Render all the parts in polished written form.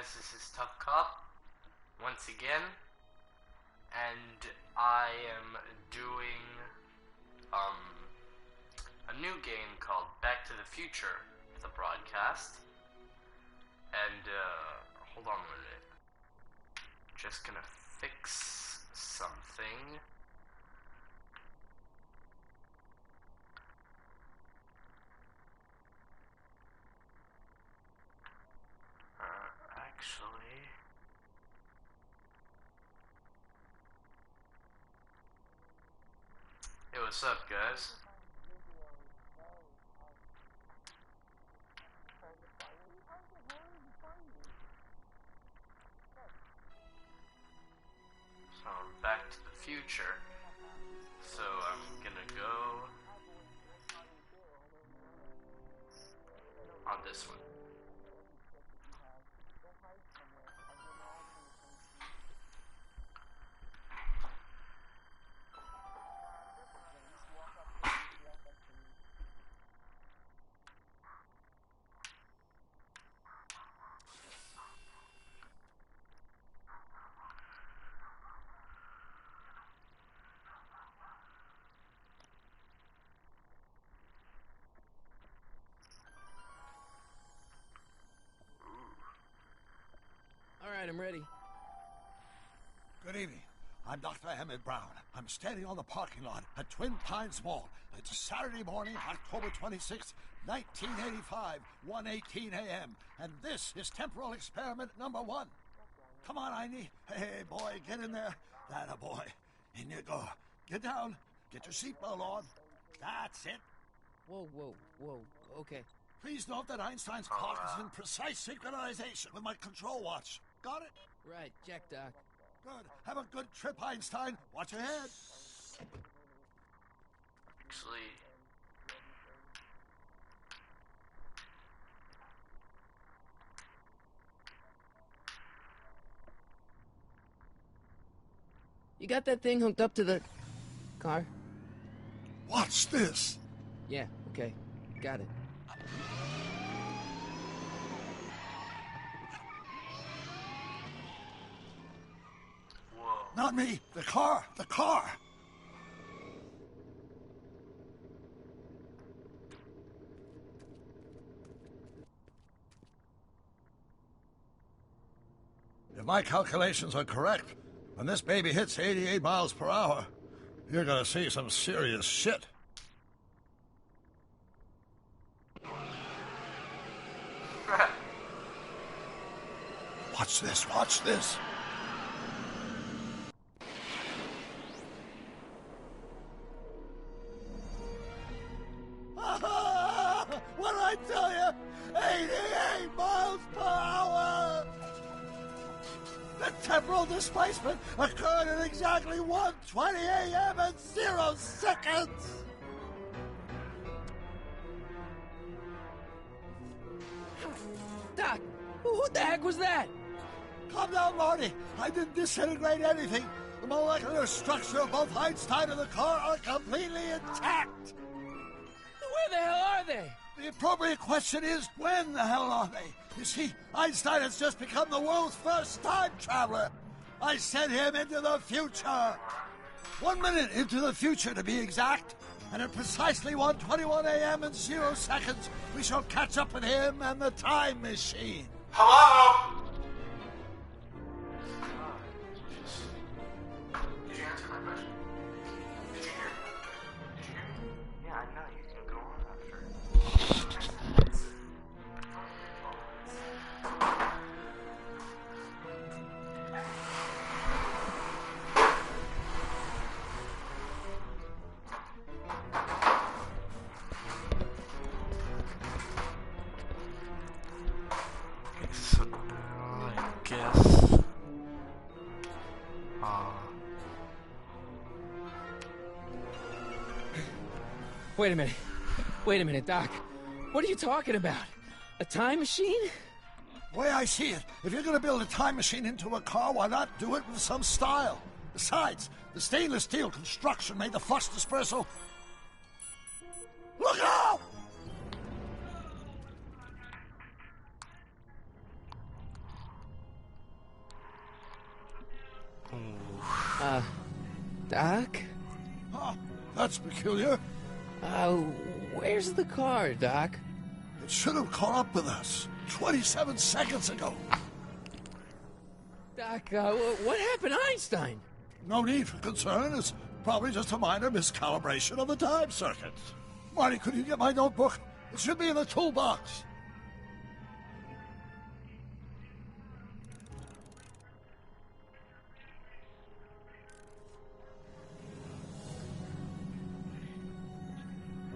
guys, this is ToughCop once again, and I am doing a new game called Back to the Future, the broadcast. And hold on a minute, just gonna fix something. Actually, hey, what's up, guys? So I'm back to the future. So I'm gonna go on this one. All right, I'm ready. Good evening. I'm Dr. Emmett Brown. I'm standing on the parking lot at Twin Pines Mall. It's Saturday morning, October 26th, 1985, 1:18 a.m. And this is temporal experiment number 1. Come on, Heine. Hey, boy, get in there. That a boy. In you go. Get down. Get your seatbelt on. That's it. Whoa, okay. Please note that Einstein's clock is in precise synchronization with my control watch. Got it? Right, check, Doc. Good. Have a good trip, Einstein. Watch your head. Actually, You got that thing hooked up to the car? Watch this. Yeah, okay. Got it. whoa. Not me. The car. The car. If my calculations are correct, when this baby hits 88 miles per hour, you're gonna see some serious shit. Watch this, watch this. What did I tell you? 88 miles per hour! The temporal displacement occurred at exactly 1:20 a.m. and 0 seconds! Doc, who the heck was that? Calm down, Marty. I didn't disintegrate anything. The molecular structure of both Einstein and the car are completely intact. Where the hell are they? The appropriate question is, when the hell are they? You see, Einstein has just become the world's first time traveler. I sent him into the future. 1 minute into the future, to be exact. And at precisely 1:21 a.m. and 0 seconds, we shall catch up with him and the time machine. Hello? Did you answer my question? Did you hear me? Did you hear me? Yeah, I know. You can go on after. So now I guess Wait a minute, Doc. What are you talking about? A time machine? The way I see it, if you're going to build a time machine into a car, why not do it with some style? Besides, the stainless steel construction made the flux dispersal. Look out! Doc? Oh, that's peculiar. Where's the car, Doc? It should have caught up with us 27 seconds ago. Doc, what happened to Einstein? No need for concern. It's probably just a minor miscalibration of the time circuit. Marty, could you get my notebook? It should be in the toolbox.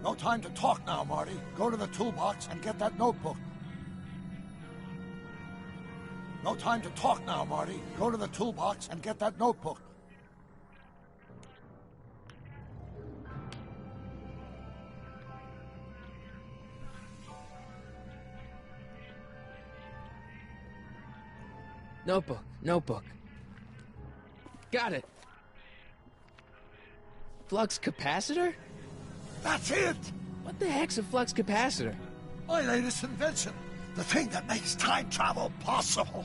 No time to talk now, Marty. Go to the toolbox and get that notebook. No time to talk now, Marty. Go to the toolbox and get that notebook. Notebook. Got it. Flux capacitor? That's it! What the heck's a flux capacitor? My latest invention. The thing that makes time travel possible.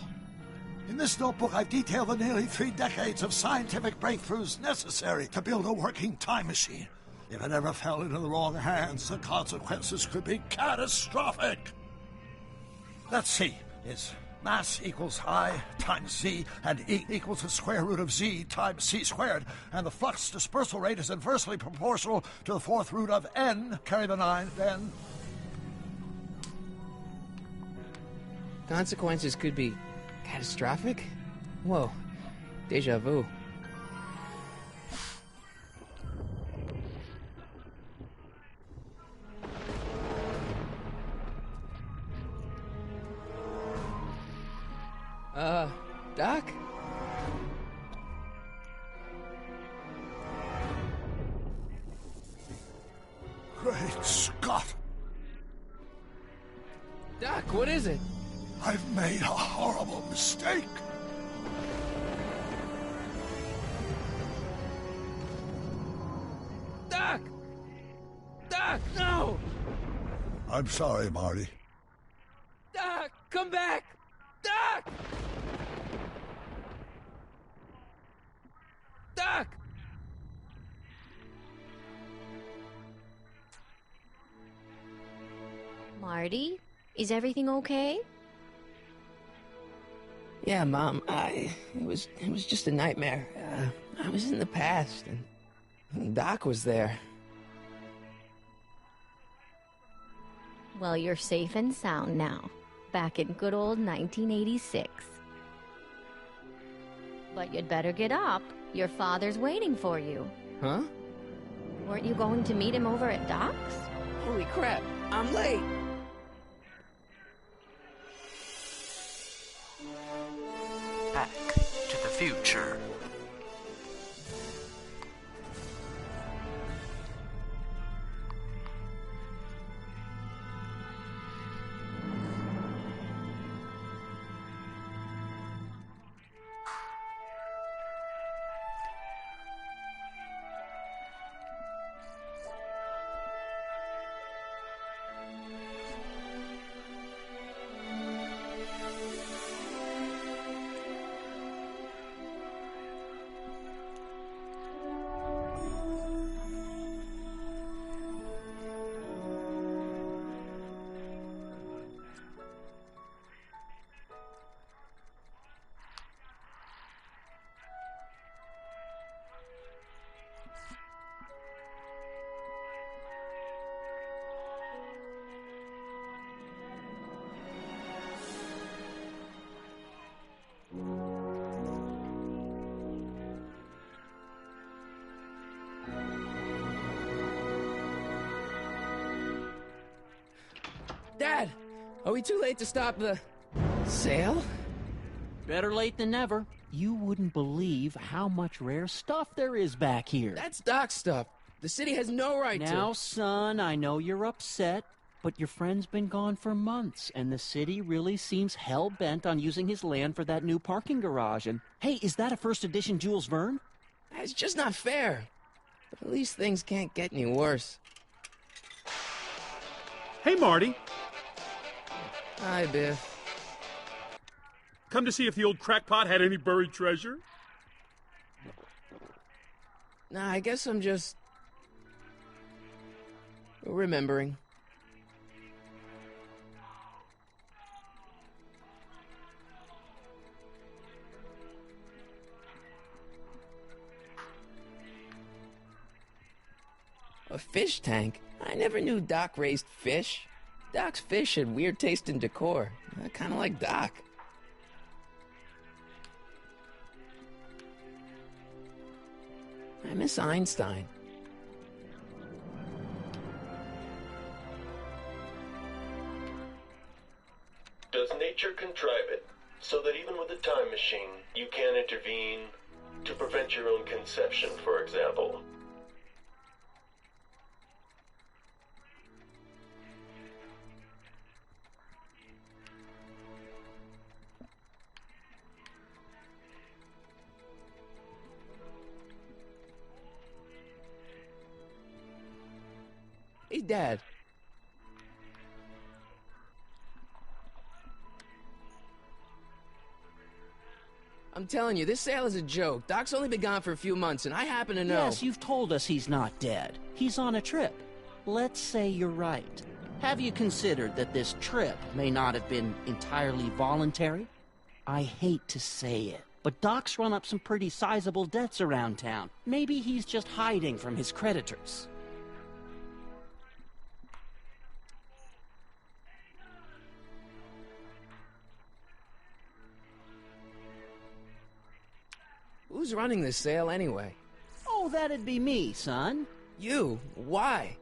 In this notebook, I've detailed the nearly 3 decades of scientific breakthroughs necessary to build a working time machine. If it ever fell into the wrong hands, the consequences could be catastrophic. Let's see. Is mass equals I times Z, and E equals the square root of Z times C squared, and the flux dispersal rate is inversely proportional to the 4th root of N, carry the 9, then... Consequences could be catastrophic? Whoa, deja vu. Doc? Great Scott! Doc, what is it? I've made a horrible mistake. Doc! Doc, no! I'm sorry, Marty. Doc, come back! Doc! Doc! Marty, is everything okay? Yeah, Mom, it was just a nightmare. I was in the past, and Doc was there. Well, you're safe and sound now, back in good old 1986. But you'd better get up. Your father's waiting for you. Huh? Weren't you going to meet him over at Doc's? Holy crap, I'm late! Back to the Future. Dad, are we too late to stop the sale? Better late than never. You wouldn't believe how much rare stuff there is back here. That's Doc's stuff. The city has no right to... Now, son, I know you're upset, but your friend's been gone for months, and the city really seems hell-bent on using his land for that new parking garage. And, hey, is that a first edition Jules Verne? It's just not fair. But at least things can't get any worse. Hey, Marty. Hi, Biff. Come to see if the old crackpot had any buried treasure? Nah, I guess I'm just... remembering. A fish tank? I never knew Doc raised fish. Doc's fish had weird taste in decor. I kinda like Doc. I miss Einstein. Does nature contrive it so that even with a time machine, you can intervene to prevent your own conception, for example? Hey, Dad. I'm telling you, this sale is a joke. Doc's only been gone for a few months, and I happen to know... Yes, you've told us he's not dead. He's on a trip. Let's say you're right. Have you considered that this trip may not have been entirely voluntary? I hate to say it, but Doc's run up some pretty sizable debts around town. Maybe he's just hiding from his creditors. Who's running this sale anyway? Oh, that'd be me, son. You? Why?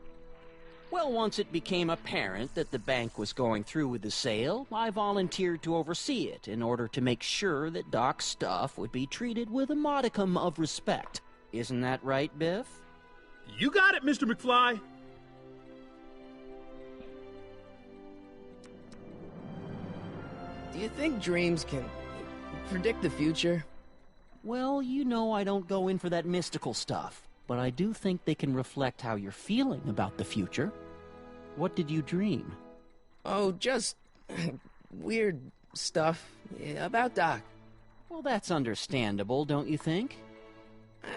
Well, once it became apparent that the bank was going through with the sale, I volunteered to oversee it in order to make sure that Doc's stuff would be treated with a modicum of respect. Isn't that right, Biff? You got it, Mr. McFly. Do you think dreams can predict the future? Well, you know I don't go in for that mystical stuff, but I do think they can reflect how you're feeling about the future. What did you dream? Oh, just weird stuff about Doc. Well, that's understandable, don't you think?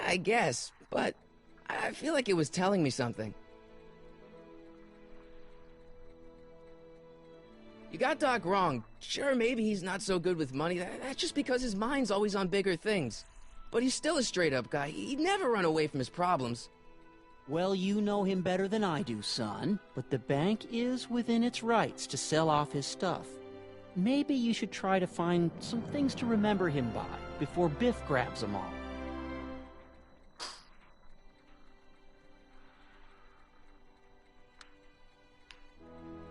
I guess, but I feel like it was telling me something. You got Doc wrong. Sure, maybe he's not so good with money. That's just because his mind's always on bigger things. But he's still a straight-up guy. He'd never run away from his problems. Well, you know him better than I do, son. But the bank is within its rights to sell off his stuff. Maybe you should try to find some things to remember him by before Biff grabs them all.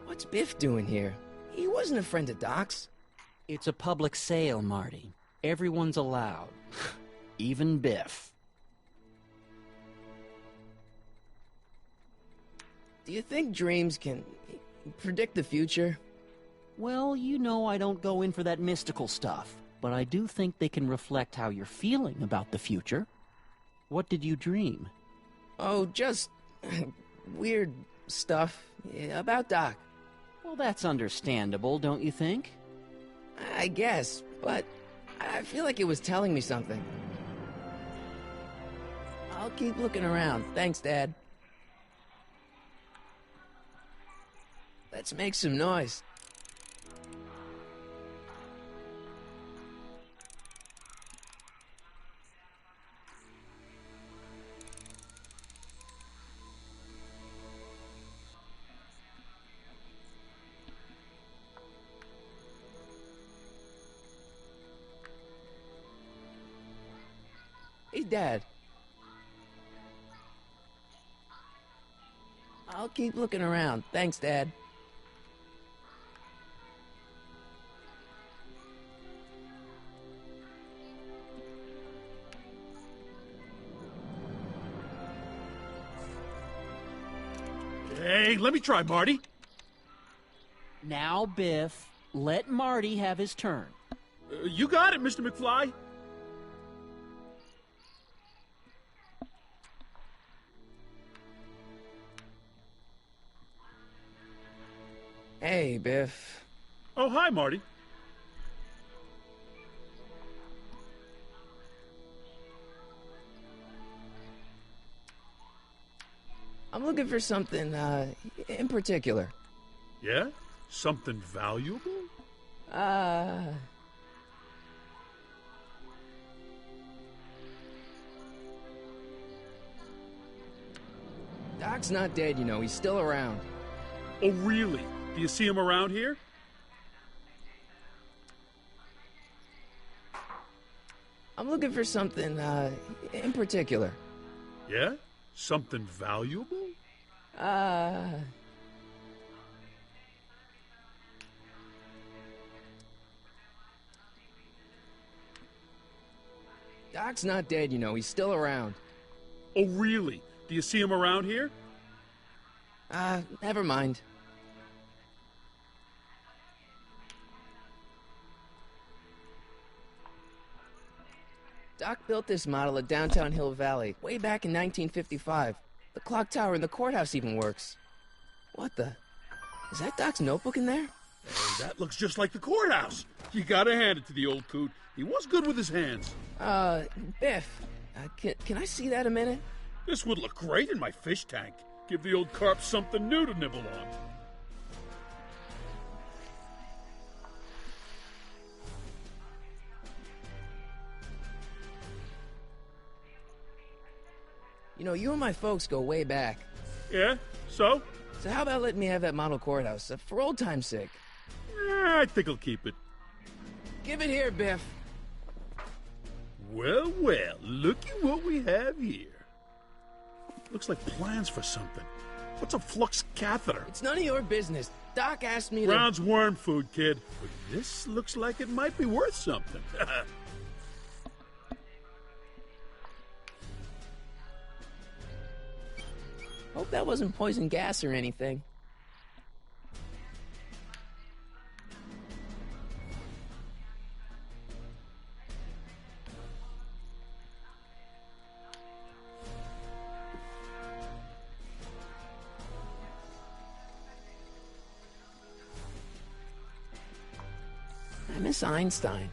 What's Biff doing here? He wasn't a friend of Doc's. It's a public sale, Marty. Everyone's allowed. Even Biff. Do you think dreams can predict the future? Well, you know I don't go in for that mystical stuff, but I do think they can reflect how you're feeling about the future. What did you dream? Oh, just weird stuff about Doc. Well, that's understandable, don't you think? I guess, but I feel like it was telling me something. I'll keep looking around. Thanks, Dad. Let's make some noise. Hey, Dad. I'll keep looking around. Thanks, Dad. Hey, let me try, Marty. Now, Biff, let Marty have his turn. You got it, Mr. McFly. Hey, Biff. Oh, hi, Marty. I'm looking for something, in particular. Yeah? Something valuable? Doc's not dead, you know. He's still around. Oh, really? Do you see him around here? I'm looking for something, in particular. Yeah? Something valuable? Doc's not dead, you know. He's still around. Oh, really? Do you see him around here? Never mind. Doc built this model at downtown Hill Valley way back in 1955. The clock tower in the courthouse even works. What the? Is that Doc's notebook in there? Hey, that looks just like the courthouse. You gotta hand it to the old coot. He was good with his hands. Biff, can I see that a minute? This would look great in my fish tank. Give the old carp something new to nibble on. You know, you and my folks go way back. Yeah? So? So how about letting me have that model courthouse, for old time's sake? I think I'll keep it. Give it here, Biff. Well, well, looky what we have here. Looks like plans for something. What's a flux catheter? It's none of your business. Doc asked me to... Brown's worm food, kid. But this looks like it might be worth something. Hope that wasn't poison gas or anything. I miss Einstein.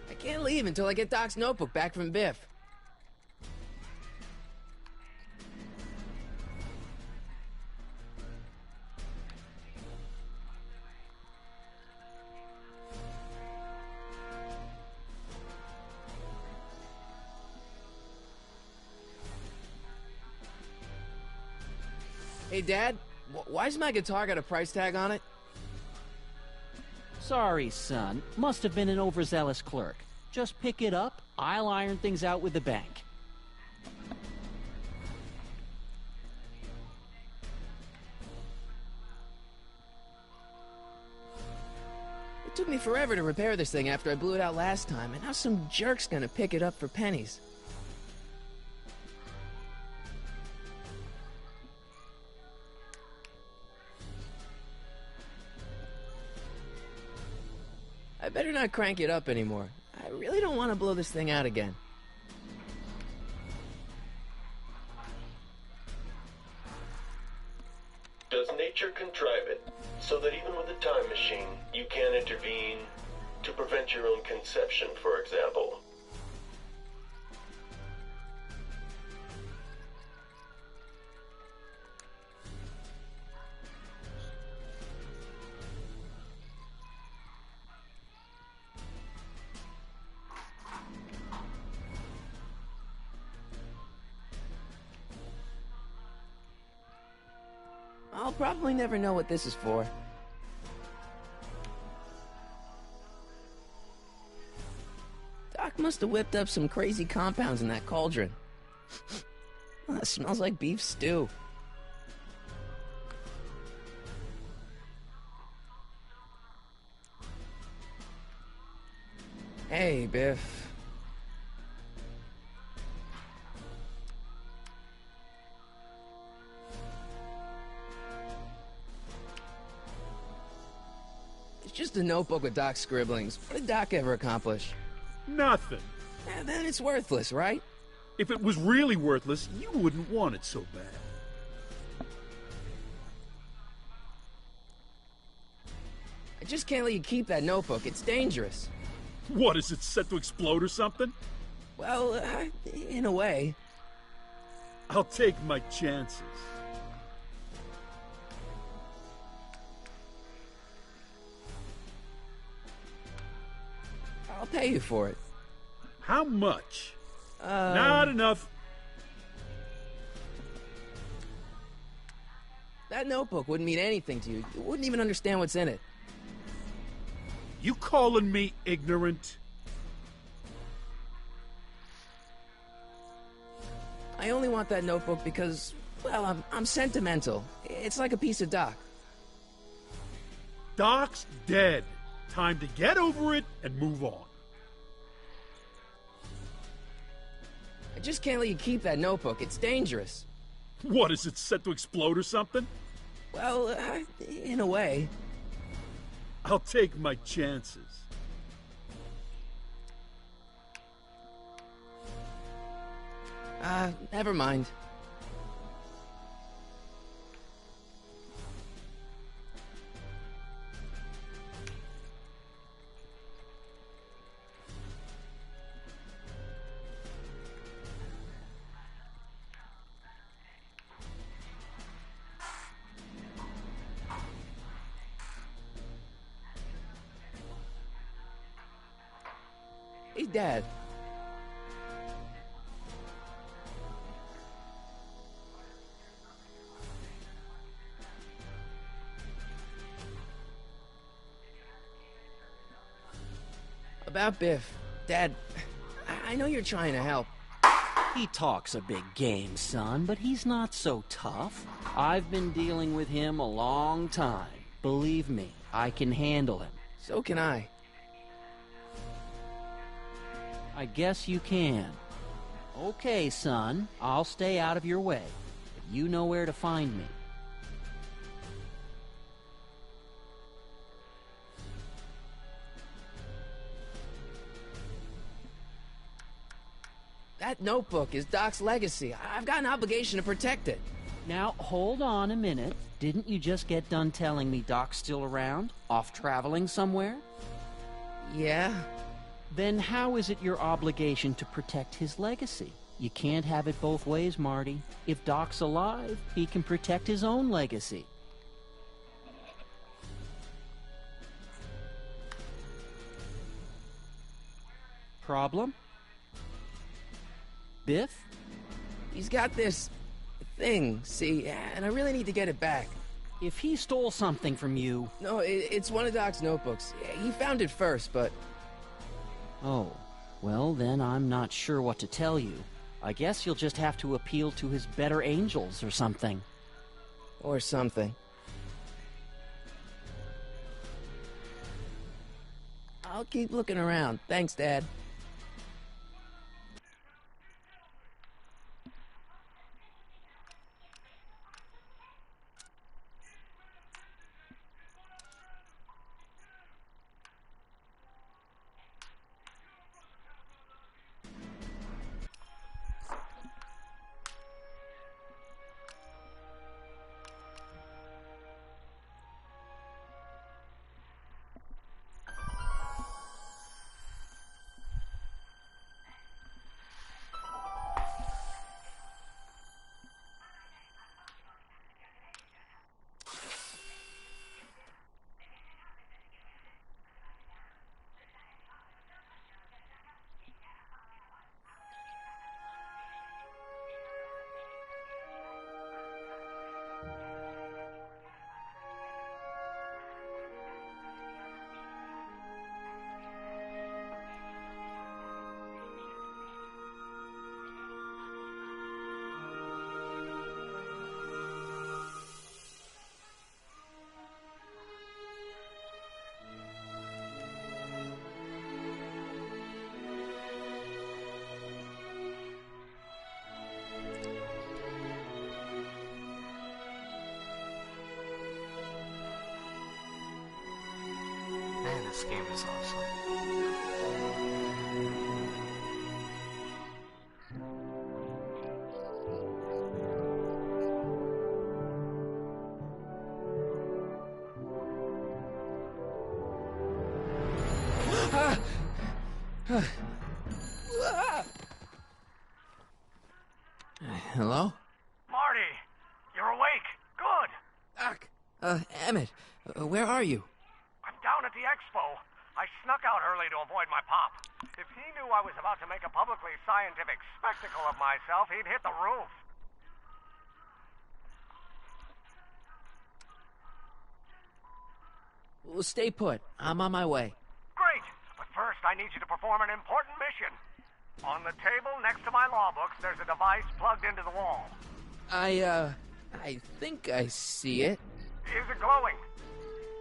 I can't leave until I get Doc's notebook back from Biff. Hey, Dad, why's my guitar got a price tag on it? Sorry, son. Must have been an overzealous clerk. Just pick it up. I'll iron things out with the bank. It took me forever to repair this thing after I blew it out last time, and now some jerk's gonna pick it up for pennies. I better not crank it up anymore. I really don't want to blow this thing out again. Does nature contrive it so that even with a time machine, you can intervene to prevent your own conception, for example? I'll probably never know what this is for. Doc must have whipped up some crazy compounds in that cauldron. It smells like beef stew. Hey, Biff. It's just a notebook with Doc's scribblings. What did Doc ever accomplish? Nothing. Then it's worthless, right? If it was really worthless, you wouldn't want it so bad. I just can't let you keep that notebook. It's dangerous. What, is it set to explode or something? Well, in a way. I'll take my chances. I'll pay you for it. How much? Not enough. That notebook wouldn't mean anything to you. You wouldn't even understand what's in it. You calling me ignorant? I only want that notebook because, well, I'm sentimental. It's like a piece of Doc. Doc's dead. Time to get over it and move on. I just can't let you keep that notebook. It's dangerous. What, is it set to explode or something? Well, in a way. I'll take my chances. Never mind. Hey, Dad. About Biff. Dad, I know you're trying to help. He talks a big game, son, but he's not so tough. I've been dealing with him a long time. Believe me, I can handle him. So can I. I guess you can. Okay, son, I'll stay out of your way. But you know where to find me. That notebook is Doc's legacy. I've got an obligation to protect it. Now, hold on a minute. Didn't you just get done telling me Doc's still around? Off traveling somewhere? Yeah? Then how is it your obligation to protect his legacy? You can't have it both ways, Marty. If Doc's alive, he can protect his own legacy. Problem? Biff? He's got this thing, see, and I really need to get it back. If he stole something from you... No, it's one of Doc's notebooks. He found it first, but... Oh, well then I'm not sure what to tell you. I guess you'll just have to appeal to his better angels or something. Or something. I'll keep looking around. Thanks, Dad. Man, this game is awesome. Hello? Marty, you're awake. Good. Doc! Emmett, where are you? I'm down at the expo. I snuck out early to avoid my pop. If he knew I was about to make a publicly scientific spectacle of myself, he'd hit the roof. Well, stay put. I'm on my way. Great, but first I need you to perform an important mission. On the table next to my law books, there's a device plugged into the wall. I think I see it. Is it glowing?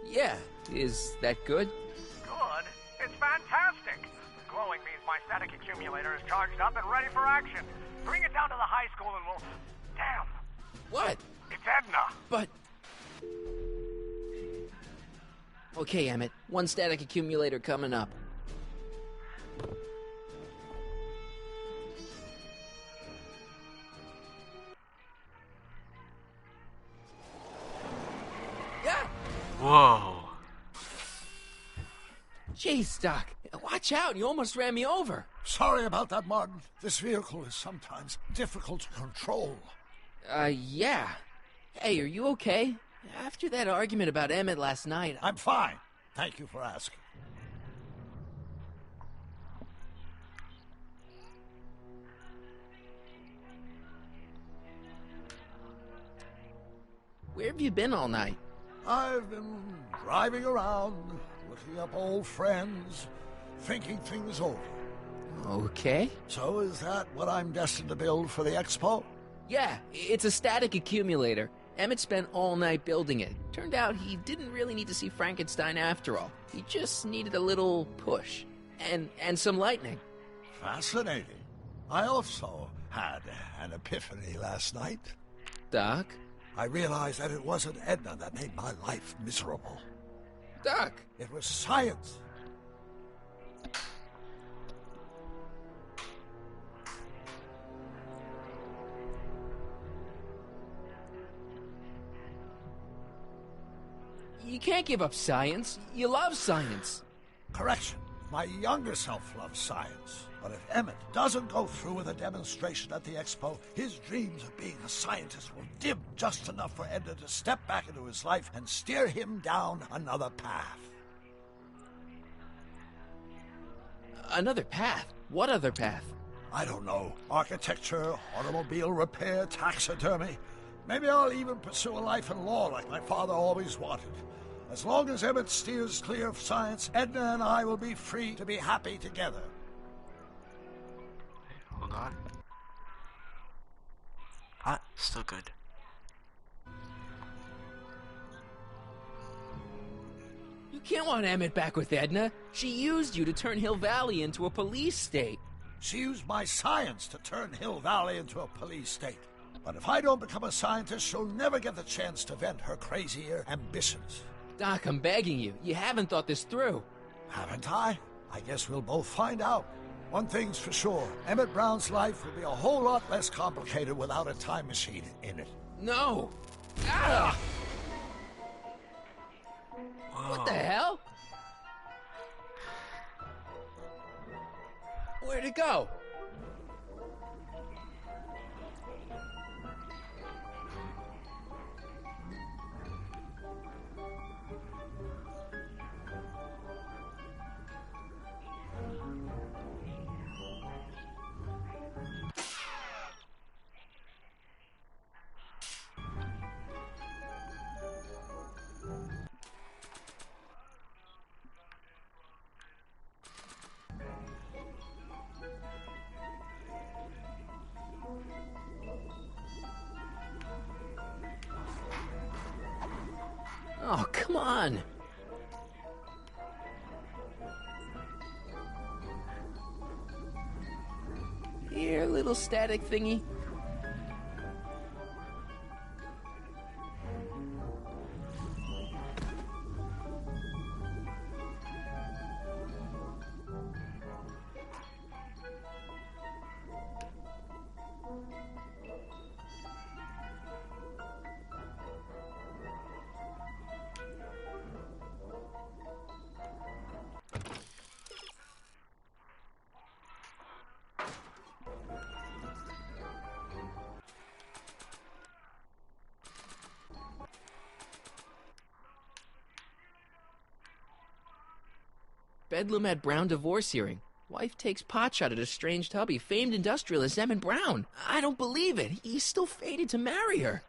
Yeah, is that good? Good. It's fantastic. Glowing means my static accumulator is charged up and ready for action. Bring it down to the high school and we'll... Damn. What? It's Edna. But... Okay, Emmett. One static accumulator coming up. Yeah! Whoa. Jeez, Doc. Watch out. You almost ran me over. Sorry about that, Martin. This vehicle is sometimes difficult to control. Yeah. Hey, are you okay? After that argument about Emmett last night... I'm fine. Thank you for asking. Where have you been all night? I've been driving around, looking up old friends, thinking things over. Okay. So is that what I'm destined to build for the expo? Yeah, it's a static accumulator. Emmett spent all night building it. Turned out he didn't really need to see Frankenstein after all. He just needed a little push. And some lightning. Fascinating. I also had an epiphany last night. Doc? I realized that it wasn't Edna that made my life miserable. Doc! It was science. You can't give up science. You love science. Correction. My younger self loves science. But if Emmett doesn't go through with a demonstration at the expo, his dreams of being a scientist will dim just enough for Edna to step back into his life and steer him down another path. Another path? What other path? I don't know. Architecture, automobile repair, taxidermy. Maybe I'll even pursue a life in law like my father always wanted. As long as Emmett steers clear of science, Edna and I will be free to be happy together. Hold on. Hot, still good. You can't want Emmett back with Edna. She used you to turn Hill Valley into a police state. She used my science to turn Hill Valley into a police state. But if I don't become a scientist, she'll never get the chance to vent her crazier ambitions. Doc, I'm begging you. You haven't thought this through. Haven't I? I guess we'll both find out. One thing's for sure. Emmett Brown's life will be a whole lot less complicated without a time machine in it. No! Ah! What the hell? Where'd it go? Oh, come on. Here, little static thingy. Bedlam at Brown divorce hearing. Wife takes potshot at estranged hubby, famed industrialist Emmett Brown. I don't believe it. He's still fated to marry her.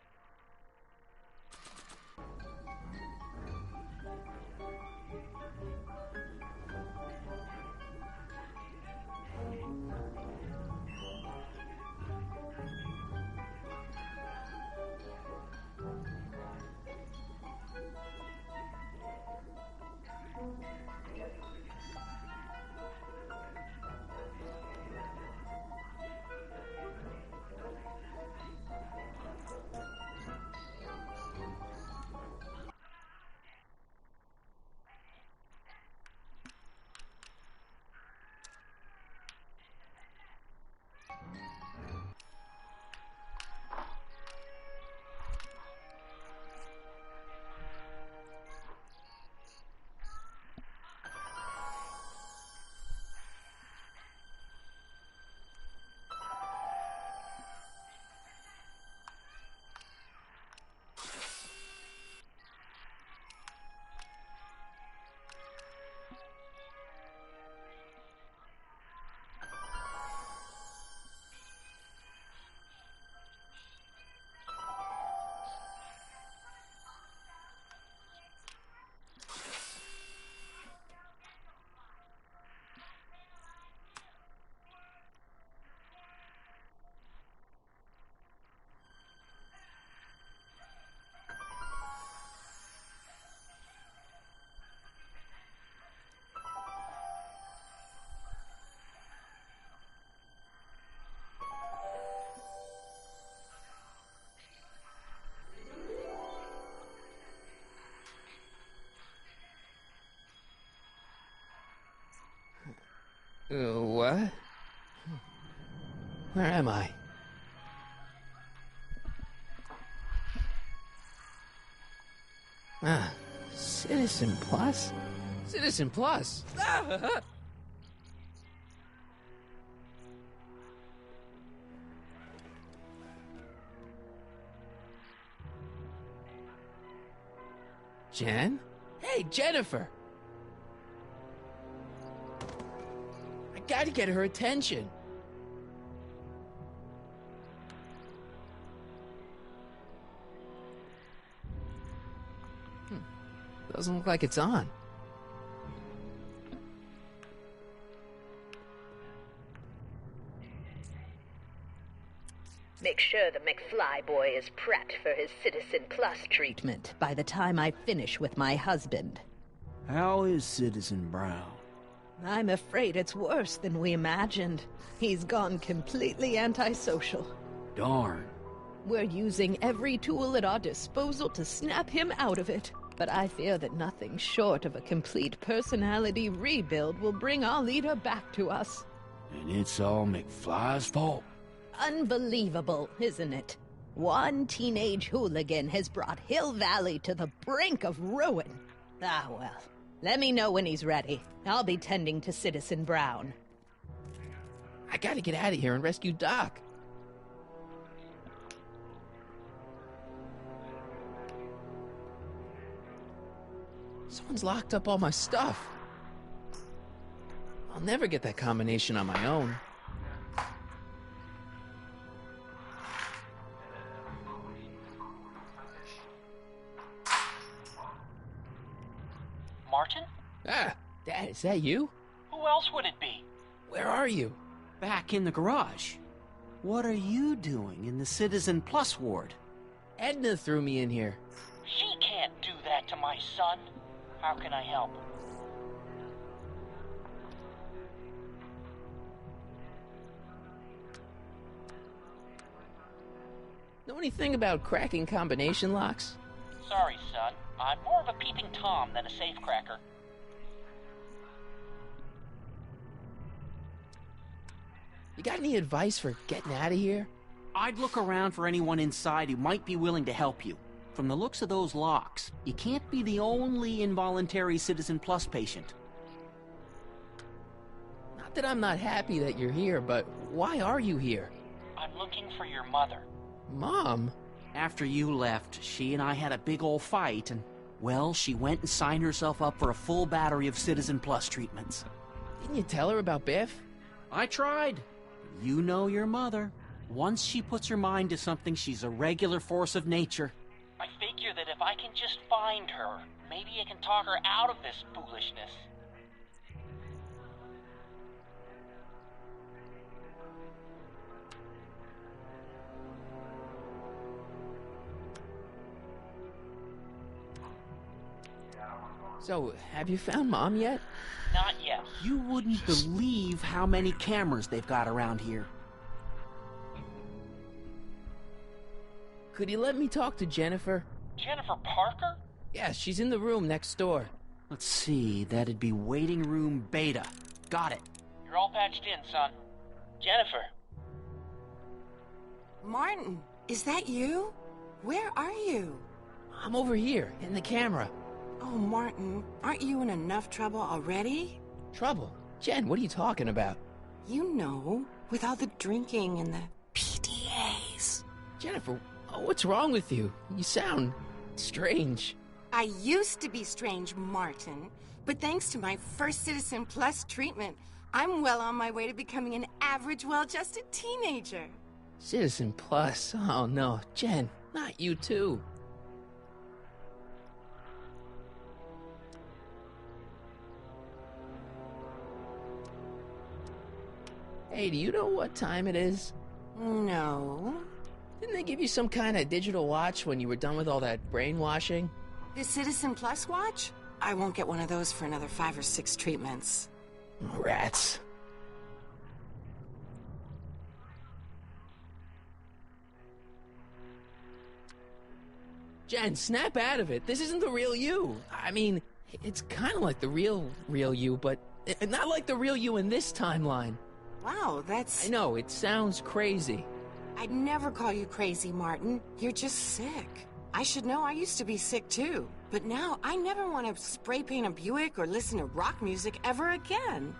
What? Where am I? Citizen Plus? Citizen Plus? Jen? Hey, Jennifer! I gotta get her attention. Doesn't look like it's on. Make sure the McFly boy is prepped for his Citizen Plus treatment by the time I finish with my husband. How is Citizen Brown? I'm afraid it's worse than we imagined. He's gone completely antisocial. Darn. We're using every tool at our disposal to snap him out of it. But I fear that nothing short of a complete personality rebuild will bring our leader back to us. And it's all McFly's fault? Unbelievable, isn't it? One teenage hooligan has brought Hill Valley to the brink of ruin. Ah, well. Let me know when he's ready. I'll be tending to Citizen Brown. I gotta get out of here and rescue Doc. Someone's locked up all my stuff. I'll never get that combination on my own. Martin? Ah, Dad, is that you? Who else would it be? Where are you? Back in the garage. What are you doing in the Citizen Plus ward? Edna threw me in here. She can't do that to my son. How can I help? Know anything about cracking combination locks? Sorry, son. I'm more of a peeping Tom than a safecracker. You got any advice for getting out of here? I'd look around for anyone inside who might be willing to help you. From the looks of those locks, you can't be the only involuntary Citizen Plus patient. Not that I'm not happy that you're here, but why are you here? I'm looking for your mother. Mom? After you left, she and I had a big old fight, and Well, she went and signed herself up for a full battery of Citizen Plus treatments. Didn't you tell her about Biff? I tried. You know your mother. Once she puts her mind to something, she's a regular force of nature. I figure that if I can just find her, maybe I can talk her out of this foolishness. So, have you found Mom yet? Not yet. You wouldn't believe how many cameras they've got around here. Could you let me talk to Jennifer? Jennifer Parker? Yeah, she's in the room next door. Let's see, that'd be waiting room beta. Got it. You're all patched in, son. Jennifer. Martin, is that you? Where are you? I'm over here, in the camera. Oh, Martin, aren't you in enough trouble already? Trouble? Jen, what are you talking about? You know, with all the drinking and the PDAs. Jennifer, what's wrong with you? You sound strange. I used to be strange, Martin, but thanks to my first Citizen Plus treatment, I'm well on my way to becoming an average, well-adjusted teenager. Citizen Plus? Oh no, Jen, not you too. Hey, do you know what time it is? No. Didn't they give you some kind of digital watch when you were done with all that brainwashing? The Citizen Plus watch? I won't get one of those for another 5 or 6 treatments. Rats. Jen, snap out of it. This isn't the real you. I mean, it's kind of like the real you, but not like the real you in this timeline. Wow, that's... I know, it sounds crazy. I'd never call you crazy, Martin. You're just sick. I should know, I used to be sick too. But now, I never want to spray paint a Buick or listen to rock music ever again.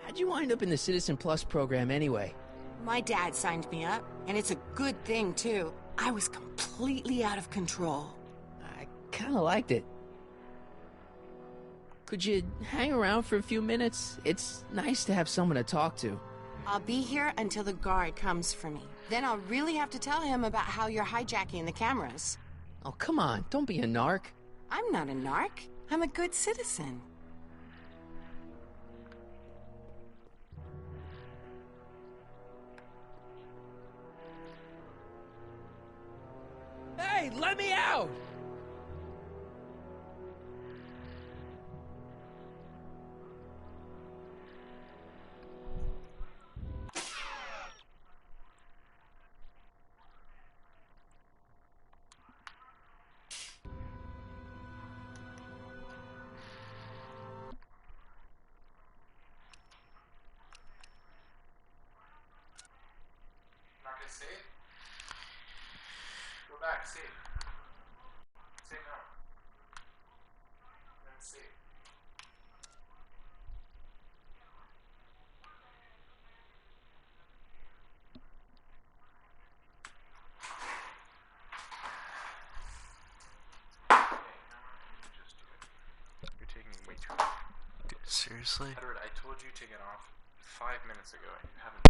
How'd you wind up in the Citizen Plus program anyway? My dad signed me up, and it's a good thing, too. I was completely out of control. I kind of liked it. Could you hang around for a few minutes? It's nice to have someone to talk to. I'll be here until the guard comes for me. Then I'll really have to tell him about how you're hijacking the cameras. Oh, come on. Don't be a narc. I'm not a narc. I'm a good citizen. Hey, let me out! Not gonna see it? Go back, see it. Say no. Then see it. You're taking way too long. Dude, seriously? Edward, I told you to get off 5 minutes ago and you haven't.